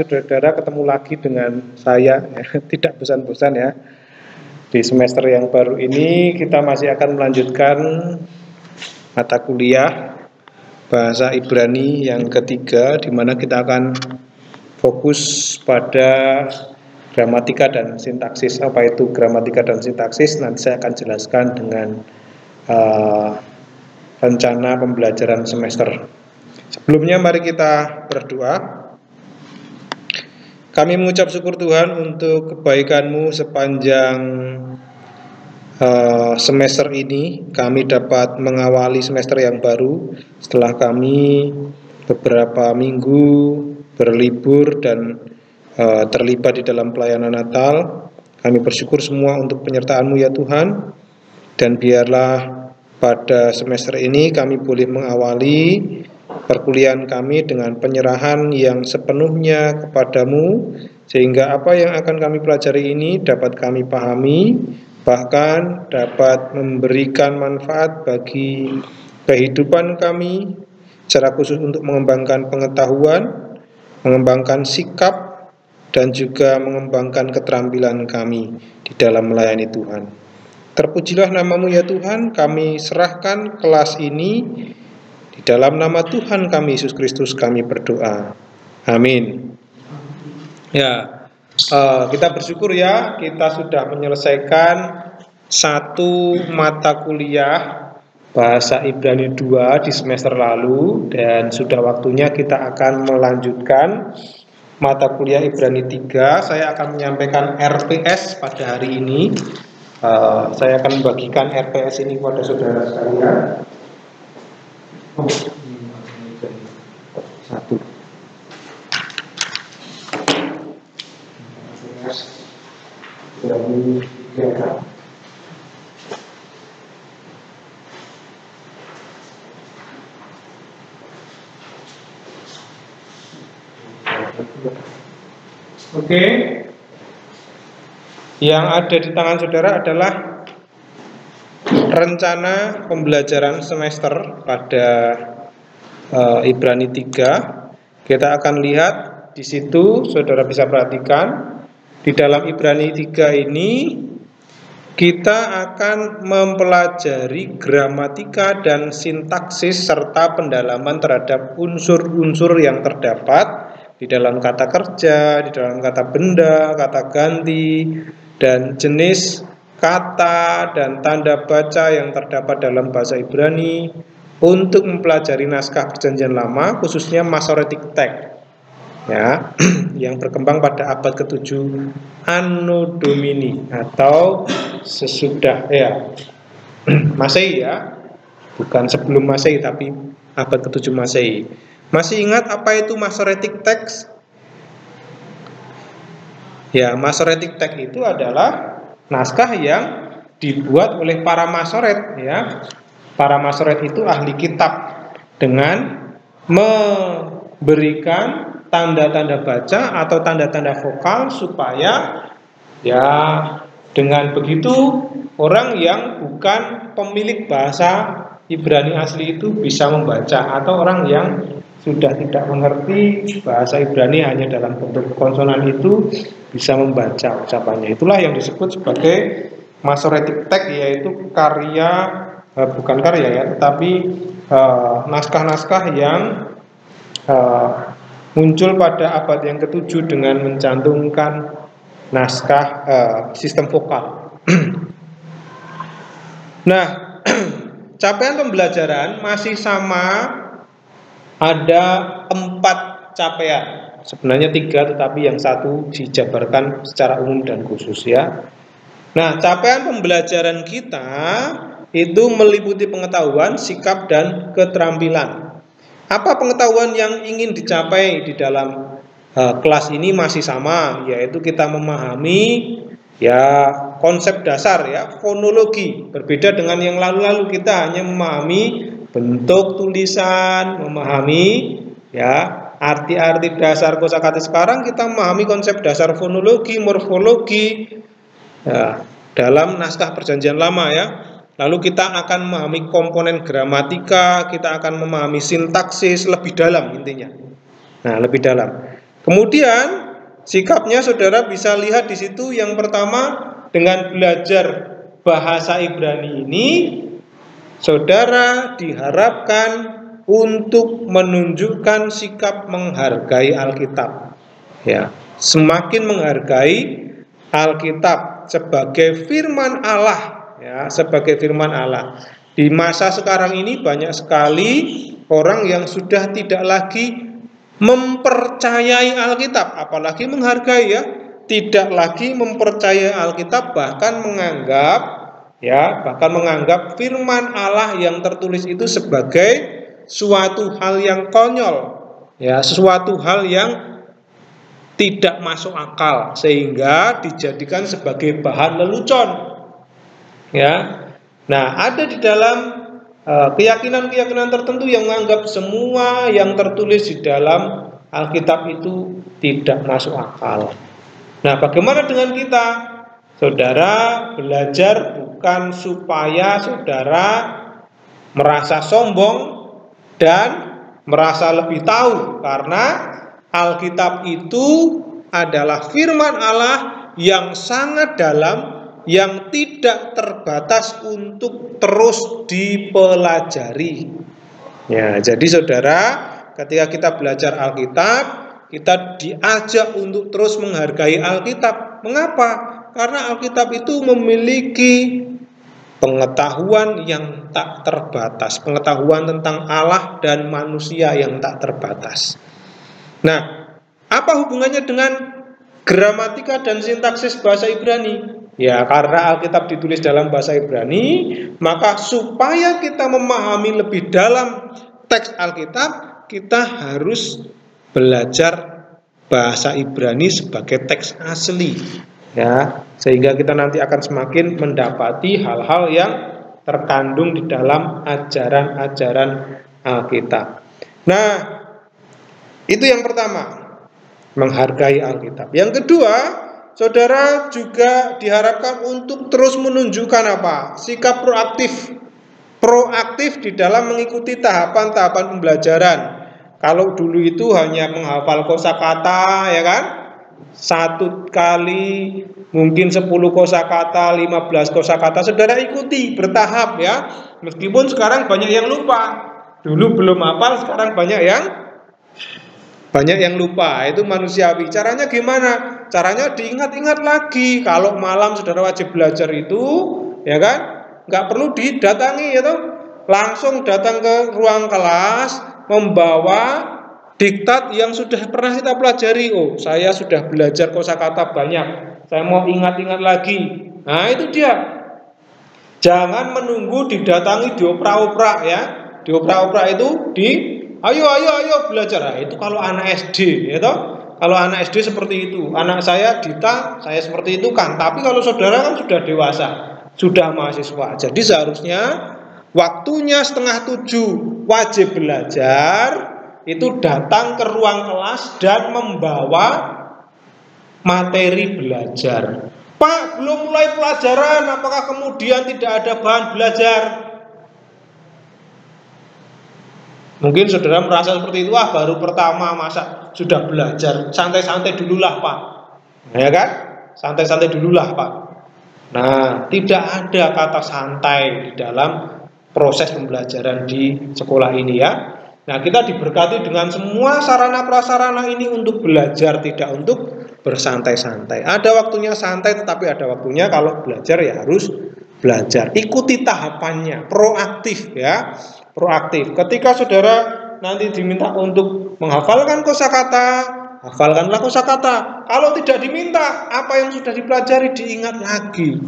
saudara ketemu lagi dengan saya ya. Tidak bosan-bosan ya. Di semester yang baru ini kita masih akan melanjutkan mata kuliah bahasa Ibrani yang ketiga, di mana kita akan fokus pada gramatika dan sintaksis. Apa itu gramatika dan sintaksis? Nanti saya akan jelaskan dengan rencana pembelajaran semester. Sebelumnya mari kita berdoa. Kami mengucap syukur Tuhan untuk kebaikan-Mu sepanjang semester ini. Kami dapat mengawali semester yang baru setelah kami beberapa minggu berlibur dan terlibat di dalam pelayanan Natal. Kami bersyukur semua untuk penyertaan-Mu ya Tuhan. Dan biarlah pada semester ini kami boleh mengawali perkuliahan kami dengan penyerahan yang sepenuhnya kepadamu, sehingga apa yang akan kami pelajari ini dapat kami pahami, bahkan dapat memberikan manfaat bagi kehidupan kami, secara khusus untuk mengembangkan pengetahuan, mengembangkan sikap, dan juga mengembangkan keterampilan kami di dalam melayani Tuhan. Terpujilah nama-Mu ya Tuhan, kami serahkan kelas ini di dalam nama Tuhan kami Yesus Kristus kami berdoa. Amin. Ya, kita bersyukur ya, kita sudah menyelesaikan satu mata kuliah bahasa Ibrani 2 di semester lalu, dan sudah waktunya kita akan melanjutkan mata kuliah Ibrani 3. Saya akan menyampaikan RPS pada hari ini. Saya akan membagikan RPS ini kepada saudara sekalian. Satu. Oke. Yang ada di tangan saudara adalah rencana pembelajaran semester pada Ibrani 3. Kita akan lihat di situ, saudara bisa perhatikan di dalam Ibrani 3 ini kita akan mempelajari gramatika dan sintaksis serta pendalaman terhadap unsur-unsur yang terdapat di dalam kata kerja, di dalam kata benda, kata ganti, dan jenis kata dan tanda baca yang terdapat dalam bahasa Ibrani untuk mempelajari naskah Perjanjian Lama, khususnya Masoretic Text ya, yang berkembang pada abad ke-7 Anno Domini atau sesudah ya Masehi ya, bukan sebelum Masehi tapi abad ke-7 Masehi. Masih ingat apa itu Masoretic Text? Ya, Masoretic Text itu adalah naskah yang dibuat oleh para masoret ya. Para masoret itu ahli kitab dengan memberikan tanda-tanda baca atau tanda-tanda vokal supaya ya dengan begitu orang yang bukan pemilik bahasa Ibrani asli itu bisa membaca, atau orang yang sudah tidak mengerti bahasa Ibrani hanya dalam bentuk konsonan itu bisa membaca ucapannya. Itulah yang disebut sebagai Masoretic Text, yaitu karya bukan karya ya, tetapi naskah-naskah yang muncul pada abad yang ke-7 dengan mencantumkan naskah sistem vokal. Nah, capaian pembelajaran masih sama. Ada 4 capaian, sebenarnya 3, tetapi yang satu dijabarkan secara umum dan khusus ya. Nah, capaian pembelajaran kita itu meliputi pengetahuan, sikap, dan keterampilan. Apa pengetahuan yang ingin dicapai di dalam kelas ini masih sama, yaitu kita memahami ya konsep dasar ya, fonologi. Berbeda dengan yang lalu-lalu, kita hanya memahami bentuk tulisan, memahami ya arti-arti dasar kosakata. Sekarang kita memahami konsep dasar fonologi, morfologi ya, dalam naskah Perjanjian Lama ya. Lalu kita akan memahami komponen gramatika, kita akan memahami sintaksis lebih dalam intinya. Nah, lebih dalam. Kemudian sikapnya saudara bisa lihat di situ, yang pertama dengan belajar bahasa Ibrani ini saudara diharapkan untuk menunjukkan sikap menghargai Alkitab. Ya, semakin menghargai Alkitab sebagai firman Allah, ya, sebagai firman Allah. Di masa sekarang ini banyak sekali orang yang sudah tidak lagi mempercayai Alkitab, apalagi menghargai, ya, tidak lagi mempercayai Alkitab, bahkan menganggap firman Allah yang tertulis itu sebagai suatu hal yang konyol, ya, sesuatu hal yang tidak masuk akal, sehingga dijadikan sebagai bahan lelucon, ya. Nah, ada di dalam keyakinan-keyakinan tertentu yang menganggap semua yang tertulis di dalam Alkitab itu tidak masuk akal. Nah, bagaimana dengan kita? Saudara belajar bukan supaya saudara merasa sombong dan merasa lebih tahu, karena Alkitab itu adalah firman Allah yang sangat dalam, yang tidak terbatas untuk terus dipelajari. Ya, jadi saudara, ketika kita belajar Alkitab, kita diajak untuk terus menghargai Alkitab. Mengapa? Karena Alkitab itu memiliki pengetahuan yang tak terbatas, pengetahuan tentang Allah dan manusia yang tak terbatas. Nah, apa hubungannya dengan gramatika dan sintaksis bahasa Ibrani? Ya, karena Alkitab ditulis dalam bahasa Ibrani, maka supaya kita memahami lebih dalam teks Alkitab, kita harus belajar bahasa Ibrani sebagai teks asli, ya, sehingga kita nanti akan semakin mendapati hal-hal yang terkandung di dalam ajaran-ajaran Alkitab. Nah, itu yang pertama, menghargai Alkitab. Yang kedua, saudara juga diharapkan untuk terus menunjukkan apa? Sikap proaktif di dalam mengikuti tahapan-tahapan pembelajaran. Kalau dulu itu hanya menghafal kosakata, ya kan? Satu kali mungkin 10 kosakata, 15 kosakata, saudara ikuti bertahap, ya. Meskipun sekarang banyak yang lupa. Dulu belum hafal, sekarang banyak yang lupa. Itu manusiawi. Caranya gimana? Caranya diingat-ingat lagi. Kalau malam saudara wajib belajar itu, ya kan, nggak perlu didatangi, ya toh. Langsung datang ke ruang kelas, membawa diktat yang sudah pernah kita pelajari. Oh, saya sudah belajar kosakata banyak, saya mau ingat-ingat lagi. Nah, itu dia. Jangan menunggu didatangi dioprak-oprak, ya. Dioprak-oprak itu ayo belajar. Nah, itu kalau anak SD, ya toh. Kalau anak SD seperti itu. Anak saya Dita, saya seperti itu kan. Tapi kalau saudara kan sudah dewasa, sudah mahasiswa. Jadi seharusnya waktunya 6:30 wajib belajar, itu datang ke ruang kelas dan membawa materi belajar. Pak, belum mulai pelajaran, apakah kemudian tidak ada bahan belajar? Mungkin saudara merasa seperti itu, baru pertama masa sudah belajar, santai-santai dululah Pak, ya kan? Santai-santai dululah Pak. Nah, tidak ada kata santai di dalam proses pembelajaran di sekolah ini, ya. Nah, kita diberkati dengan semua sarana prasarana ini untuk belajar, tidak untuk bersantai-santai. Ada waktunya santai, tetapi ada waktunya kalau belajar ya harus belajar. Ikuti tahapannya, proaktif, ya. Proaktif. Ketika saudara nanti diminta untuk menghafalkan kosakata, hafalkanlah kosakata. Kalau tidak diminta, apa yang sudah dipelajari diingat lagi,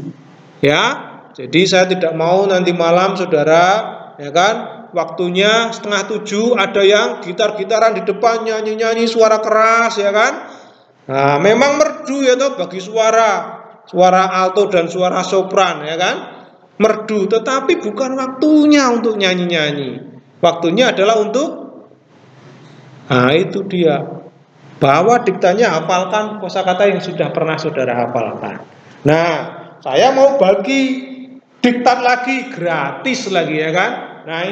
ya. Jadi saya tidak mau nanti malam saudara, ya kan, waktunya 6:30 ada yang gitar-gitaran di depan, nyanyi-nyanyi suara keras, ya kan. Nah, memang merdu, ya toh, bagi suara alto dan suara sopran, ya kan, merdu, tetapi bukan waktunya untuk nyanyi-nyanyi. Waktunya adalah untuk, nah itu dia, bawa diktanya, hafalkan kosakata yang sudah pernah saudara hafalkan. Nah, saya mau bagi diktat lagi, gratis lagi, ya kan. Nah,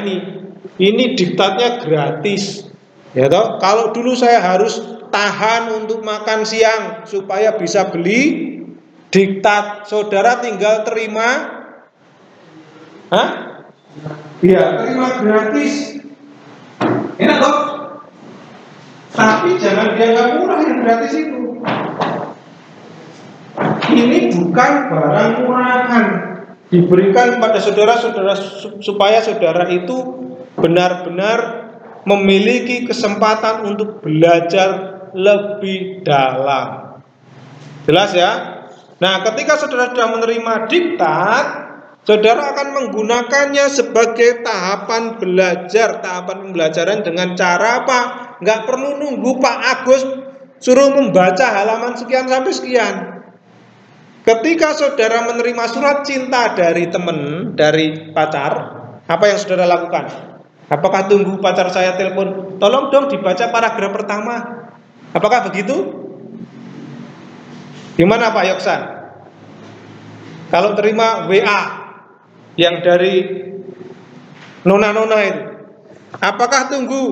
ini diktatnya gratis, ya toh. Kalau dulu saya harus tahan untuk makan siang supaya bisa beli diktat. Saudara tinggal terima, iya, terima gratis. Enak toh? Tapi jangan dianggap murah yang gratis itu. Ini bukan barang murahan, diberikan kepada saudara-saudara supaya saudara itu benar-benar memiliki kesempatan untuk belajar lebih dalam. Jelas ya? Nah, ketika saudara sudah menerima diktat, saudara akan menggunakannya sebagai tahapan belajar, tahapan pembelajaran dengan cara apa? Nggak perlu nunggu Pak Agus suruh membaca halaman sekian sampai sekian. Ketika saudara menerima surat cinta dari teman, dari pacar, apa yang saudara lakukan? Apakah tunggu pacar saya telepon, tolong dong dibaca paragraf pertama? Apakah begitu? Gimana Pak Yoksan? Kalau terima WA yang dari nona-nona itu, apakah tunggu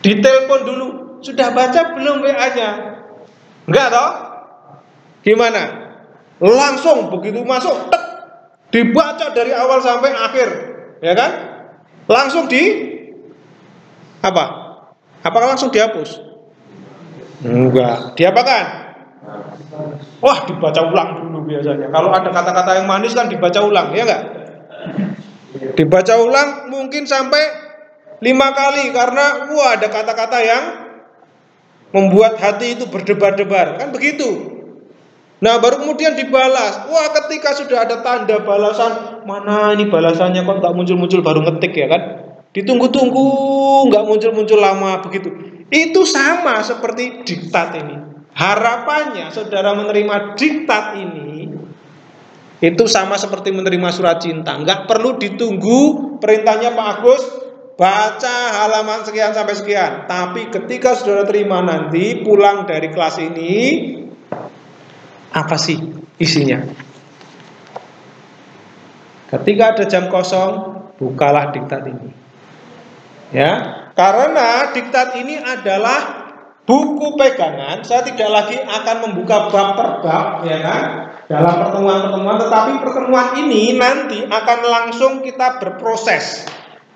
ditelepon dulu? Sudah baca belum WA-nya? Enggak toh? Gimana? Langsung begitu masuk, tek, dibaca dari awal sampai akhir, ya kan? Langsung apa? Apakah langsung dihapus? Enggak. Diapakan? Wah, dibaca ulang dulu biasanya. Kalau ada kata-kata yang manis kan dibaca ulang, ya enggak? Dibaca ulang mungkin sampai 5 kali karena ada kata-kata yang membuat hati itu berdebar-debar, kan begitu. Nah, baru kemudian dibalas. Ketika sudah ada tanda balasan, mana ini balasannya kok nggak muncul-muncul, baru ngetik ya kan? Ditunggu-tunggu, nggak muncul-muncul lama begitu. Itu sama seperti diktat ini. Harapannya saudara menerima diktat ini itu sama seperti menerima surat cinta. Nggak perlu ditunggu perintahnya Pak Agus, baca halaman sekian sampai sekian. Tapi ketika saudara terima nanti pulang dari kelas ini, apa sih isinya? Ketika ada jam kosong, bukalah diktat ini. Ya, karena diktat ini adalah buku pegangan. Saya tidak lagi akan membuka bab per bab, ya kan? Dalam pertemuan-pertemuan, tetapi pertemuan ini nanti akan langsung kita berproses.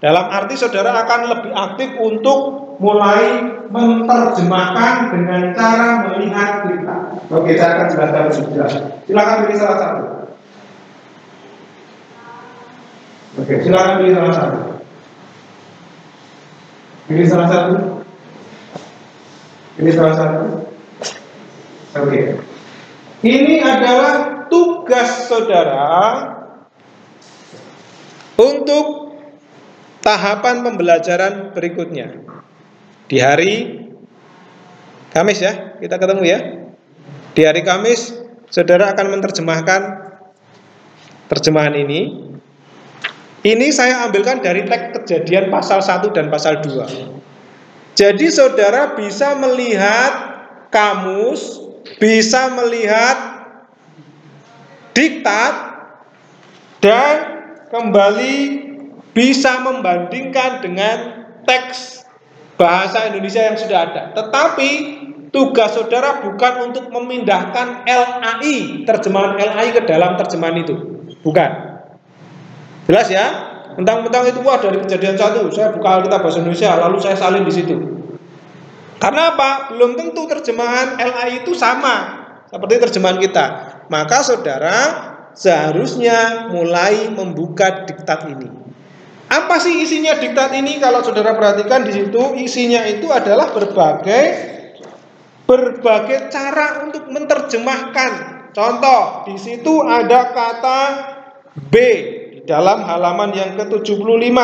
Dalam arti saudara akan lebih aktif untuk mulai menerjemahkan dengan cara melihat diktat. Oke, saya akan jelaskan lebih jelas. Silakan pilih salah satu. Oke, silakan pilih salah satu. Pilih salah satu. Pilih salah satu. Oke. Ini adalah tugas saudara untuk tahapan pembelajaran berikutnya. Di hari Kamis ya, kita ketemu ya. Di hari Kamis, saudara akan menerjemahkan terjemahan ini. Ini saya ambilkan dari teks Kejadian pasal 1 dan pasal 2. Jadi saudara bisa melihat kamus, bisa melihat diktat, dan kembali bisa membandingkan dengan teks bahasa Indonesia yang sudah ada. Tetapi tugas saudara bukan untuk memindahkan LAI, terjemahan LAI ke dalam terjemahan itu. Bukan. Jelas ya? Mentang-mentang itu dari Kejadian 1, saya buka Alkitab bahasa Indonesia lalu saya salin di situ. Karena apa? Belum tentu terjemahan LAI itu sama seperti terjemahan kita. Maka saudara seharusnya mulai membuka diktat ini. Apa sih isinya diktat ini? Kalau saudara perhatikan di situ, isinya itu adalah berbagai cara untuk menerjemahkan. Contoh, di situ ada kata B di dalam halaman yang ke-75.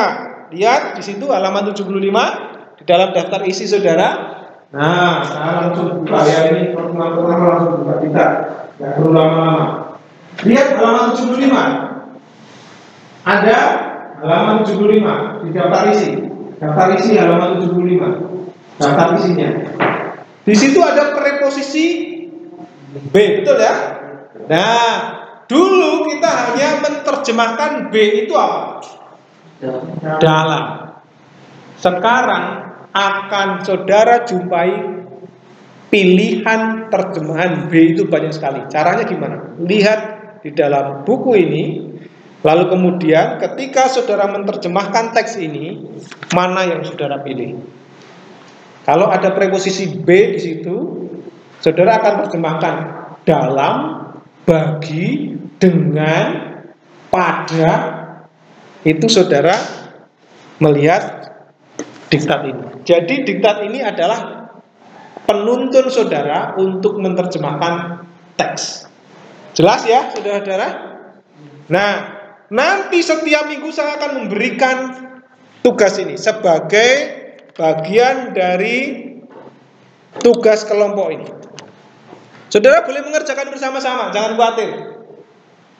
Lihat di situ halaman 75 di dalam daftar isi saudara. Nah, sekarang langsung buka ya, ini pertemuan pertama langsung buka diktat. Enggak perlu lama-lama. Lihat halaman 75. Ada halaman 75 di daftar isi. Daftar isi halaman 75. Daftar isinya. Di situ ada preposisi B, betul ya? Nah, dulu kita hanya menerjemahkan B itu apa? Dalam. Sekarang akan saudara jumpai pilihan terjemahan B itu banyak sekali. Caranya gimana? Lihat di dalam buku ini, lalu kemudian ketika saudara menerjemahkan teks ini, mana yang saudara pilih? Kalau ada preposisi B di situ, saudara akan terjemahkan dalam, bagi, dengan, pada. Itu saudara melihat diktat ini. Jadi diktat ini adalah penuntun saudara untuk menerjemahkan teks. Jelas ya, saudara-saudara? Nah, nanti setiap minggu saya akan memberikan tugas ini sebagai bagian dari tugas kelompok ini. Saudara boleh mengerjakan bersama-sama, jangan khawatir.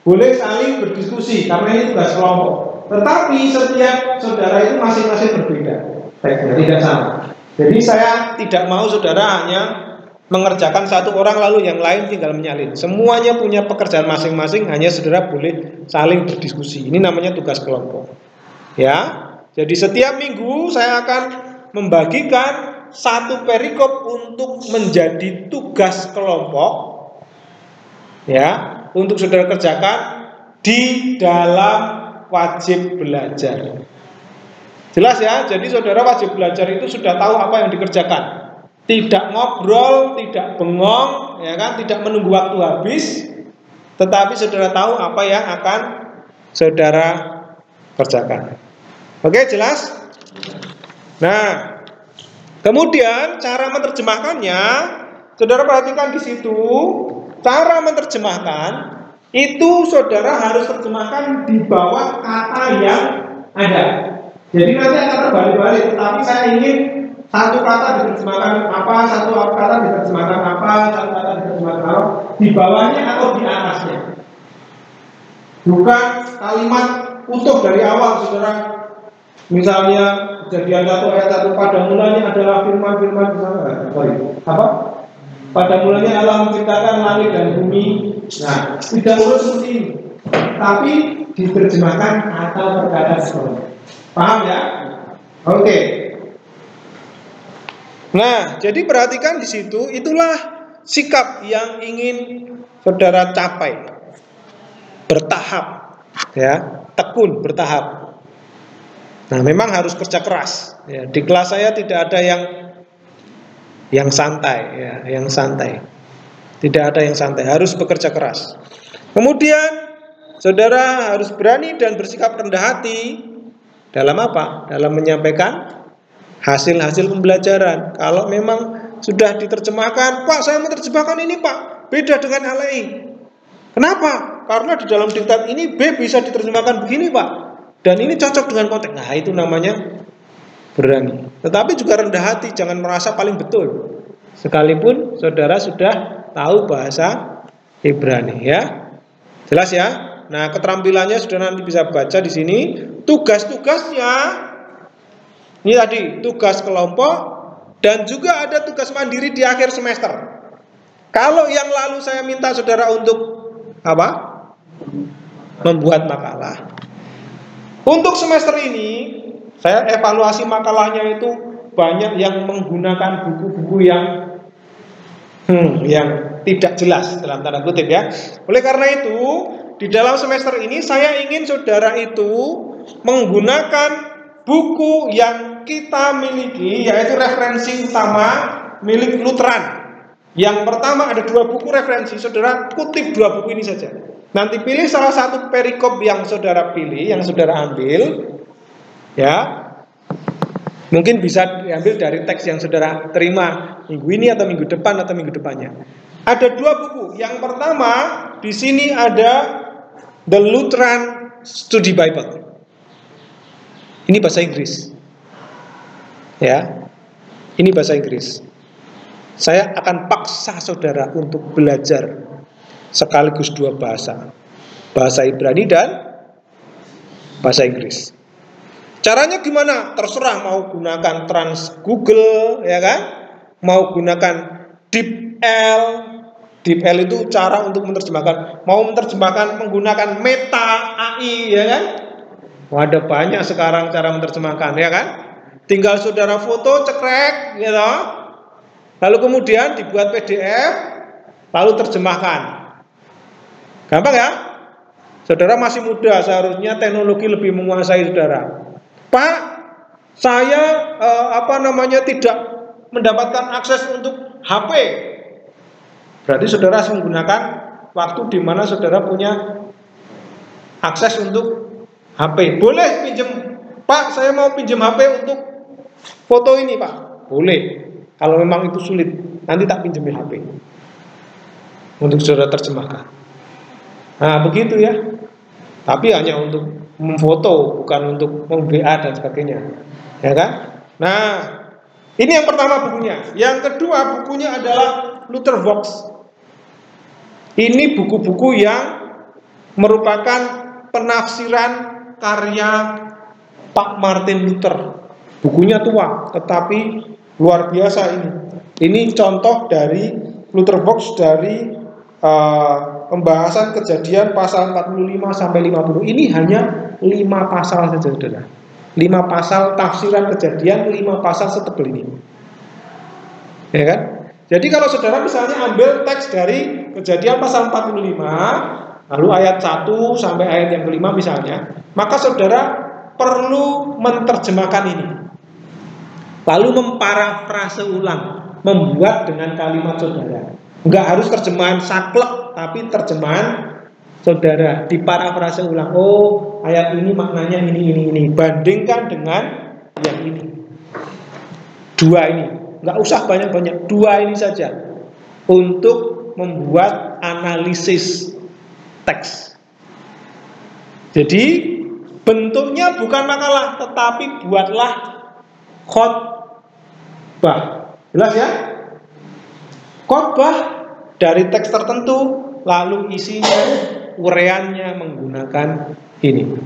Boleh saling berdiskusi karena ini tugas kelompok. Tetapi setiap saudara itu masing-masing berbeda, tidak sama. Jadi saya tidak mau saudara hanya mengerjakan satu orang lalu yang lain tinggal menyalin. Semuanya punya pekerjaan masing-masing, hanya saudara boleh saling berdiskusi. Ini namanya tugas kelompok. Ya. Jadi setiap minggu saya akan membagikan satu perikop untuk menjadi tugas kelompok. Ya, untuk saudara kerjakan di dalam wajib belajar. Jelas ya, jadi saudara wajib belajar itu sudah tahu apa yang dikerjakan. Tidak ngobrol, tidak bengong, ya kan, tidak menunggu waktu habis, tetapi saudara tahu apa yang akan saudara kerjakan. Oke, jelas? Nah, kemudian cara menerjemahkannya, saudara perhatikan di situ, cara menerjemahkan itu saudara harus terjemahkan di bawah kata yang ada. Jadi nanti akan terbalik-balik, tetapi saya ingin satu kata diterjemahkan apa, satu kata diterjemahkan apa, satu kata diterjemahkan apa, di bawahnya atau di atasnya. Bukan kalimat utuh dari awal, saudara. Misalnya Kejadian 1 ayat 1, pada mulanya adalah firman-firman apa? Pada mulanya Allah menciptakan langit dan bumi. Nah, tidak urut seperti ini, tapi diterjemahkan atau perkataan seperti. Paham ya? Oke. Nah, jadi perhatikan di situ, itulah sikap yang ingin saudara capai. Bertahap, ya, tekun, bertahap. Nah, memang harus kerja keras. Ya, di kelas saya tidak ada yang santai, ya, yang santai. Tidak ada yang santai, harus bekerja keras. Kemudian, saudara harus berani dan bersikap rendah hati dalam apa? Dalam menyampaikan hasil-hasil pembelajaran. Kalau memang sudah diterjemahkan, Pak, saya menerjemahkan ini, Pak, beda dengan LAI. Kenapa? Karena di dalam diktat ini B bisa diterjemahkan begini, Pak, dan ini cocok dengan konteks. Nah, itu namanya berani. Tetapi juga rendah hati, jangan merasa paling betul. Sekalipun saudara sudah tahu bahasa Ibrani, ya. Jelas ya? Nah, keterampilannya sudah nanti bisa baca di sini. Tugas-tugasnya ini tadi tugas kelompok dan juga ada tugas mandiri di akhir semester. Kalau yang lalu saya minta saudara untuk apa? Membuat makalah. Untuk semester ini saya evaluasi makalahnya itu banyak yang menggunakan buku-buku yang tidak jelas dalam tanda kutip, ya. Oleh karena itu, di dalam semester ini saya ingin saudara itu menggunakan buku yang kita miliki, yaitu referensi utama milik Lutheran. Yang pertama ada 2 buku referensi, saudara kutip 2 buku ini saja. Nanti pilih salah satu perikop yang saudara pilih, yang saudara ambil, ya. Mungkin bisa diambil dari teks yang saudara terima minggu ini atau minggu depan atau minggu depannya. Ada 2 buku. Yang pertama di sini ada The Lutheran Study Bible. Ini bahasa Inggris. Ya. Ini bahasa Inggris. Saya akan paksa saudara untuk belajar sekaligus 2 bahasa. Bahasa Ibrani dan bahasa Inggris. Caranya gimana? Terserah, mau gunakan Trans Google, ya kan? Mau gunakan DeepL. DeepL itu cara untuk menerjemahkan. Mau menerjemahkan menggunakan Meta AI, ya kan? Wah, ada banyak sekarang cara menerjemahkan, ya kan? Tinggal saudara foto, cekrek, gitu. lalu kemudian dibuat PDF, lalu terjemahkan. Gampang ya? Saudara masih muda, seharusnya teknologi lebih menguasai saudara. Pak, saya tidak mendapatkan akses untuk HP. Berarti saudara harus menggunakan waktu di mana saudara punya akses untuk HP. Boleh pinjam, Pak, saya mau pinjam HP untuk foto ini, Pak. Boleh. Kalau memang itu sulit, nanti tak pinjemin HP untuk saudara terjemahkan. Nah, begitu ya. Tapi hanya untuk memfoto, bukan untuk mem-WA dan sebagainya. Ya kan? Nah, ini yang pertama bukunya. Yang kedua bukunya adalah Luthervox. Ini buku-buku yang merupakan penafsiran karya Pak Martin Luther. Bukunya tua, tetapi luar biasa ini. Ini contoh dari Luthervox dari pembahasan kejadian pasal 45 sampai 50. Ini hanya 5 pasal saja, saudara. 5 pasal tafsiran kejadian, 5 pasal setebal ini. Ya kan? Jadi kalau saudara misalnya ambil teks dari kejadian pasal 45, lalu ayat 1 sampai ayat yang kelima misalnya, maka saudara perlu menerjemahkan ini. Lalu memparafrase ulang, membuat dengan kalimat saudara. Enggak harus terjemahan saklek, tapi terjemahan saudara diparafrase ulang. Oh, ayat ini maknanya ini. Bandingkan dengan yang ini. 2 ini. Enggak usah banyak-banyak, 2 ini saja untuk membuat analisis teks. Jadi bentuknya bukan makalah, tetapi buatlah khotbah. Jelas ya? Khotbah dari teks tertentu, lalu isinya, uraiannya menggunakan ini.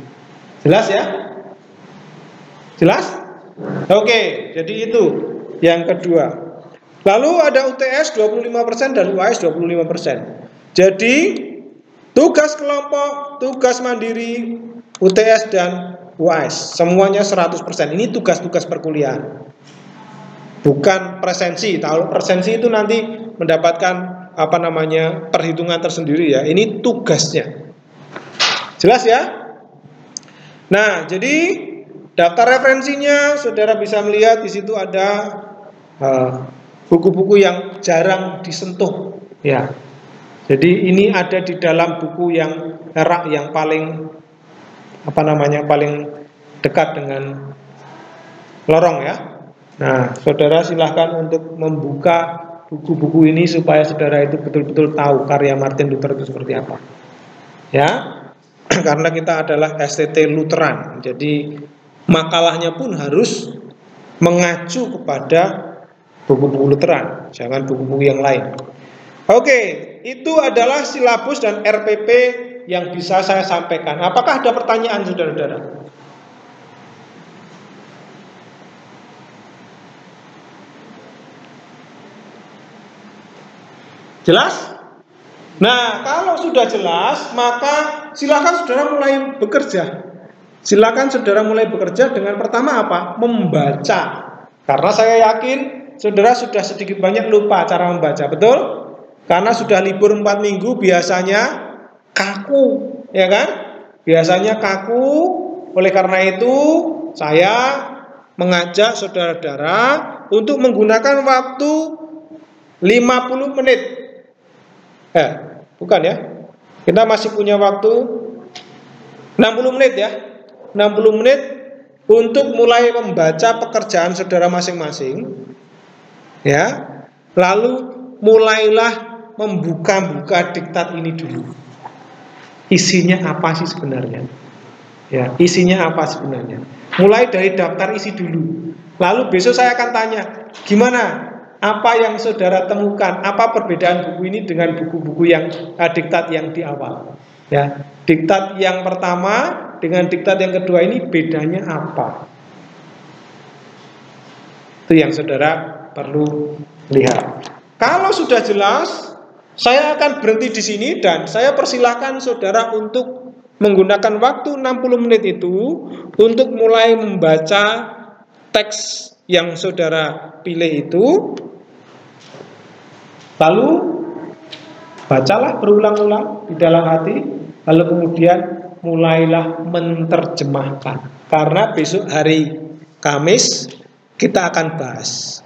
Jelas ya? Jelas? Oke, jadi itu yang kedua. Lalu ada UTS 25% dan UAS 25%. Jadi tugas kelompok, tugas mandiri, UTS dan UAS semuanya 100%. Ini tugas-tugas perkuliahan. Bukan presensi. Kalau presensi itu nanti mendapatkan perhitungan tersendiri ya. Ini tugasnya. Jelas ya? Nah, jadi daftar referensinya saudara bisa melihat di situ ada buku-buku yang jarang disentuh ya. Jadi ini ada di dalam buku yang rak yang paling paling dekat dengan lorong ya. Nah, saudara silahkan untuk membuka buku-buku ini supaya saudara itu betul-betul tahu karya Martin Luther itu seperti apa. Ya, karena kita adalah STT Lutheran, jadi makalahnya pun harus mengacu kepada buku-buku Lutheran, jangan buku-buku yang lain. Oke, itu adalah silabus dan RPP yang bisa saya sampaikan. Apakah ada pertanyaan, saudara-saudara? Jelas? Nah, kalau sudah jelas, maka silakan saudara mulai bekerja. Silakan saudara mulai bekerja dengan pertama apa? Membaca. Karena saya yakin saudara sudah sedikit banyak lupa cara membaca, betul? Karena sudah libur 4 minggu biasanya kaku, ya kan? Biasanya kaku. Oleh karena itu, saya mengajak saudara-saudara untuk menggunakan waktu 50 menit. Bukan ya. Kita masih punya waktu 60 menit ya. 60 menit untuk mulai membaca pekerjaan saudara masing-masing. Ya. Lalu mulailah membuka-buka diktat ini dulu. Isinya apa sih sebenarnya? Ya, isinya apa sebenarnya? Mulai dari daftar isi dulu. Lalu besok saya akan tanya, gimana? Apa yang saudara temukan? Apa perbedaan buku ini dengan buku-buku yang diktat yang di awal? Ya, diktat yang pertama dengan diktat yang kedua ini bedanya apa? Itu yang saudara perlu lihat. Kalau sudah jelas, saya akan berhenti di sini dan saya persilahkan saudara untuk menggunakan waktu 60 menit itu untuk mulai membaca teks yang saudara pilih itu. Lalu bacalah berulang-ulang di dalam hati, lalu kemudian mulailah menerjemahkan. Karena besok hari Kamis kita akan bahas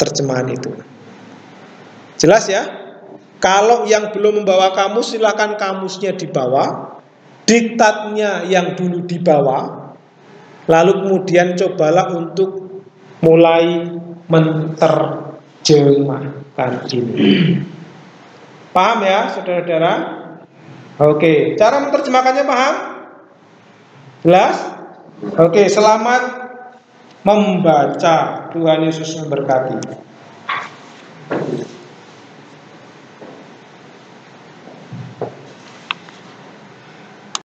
terjemahan itu. Jelas ya? Kalau yang belum membawa kamus, silakan kamusnya dibawa, diktatnya yang dulu dibawa, lalu kemudian cobalah untuk mulai menerjemahkan ini. Paham ya, saudara-saudara? Oke, cara menerjemahkannya paham? Jelas? Oke, selamat membaca. Tuhan Yesus memberkati.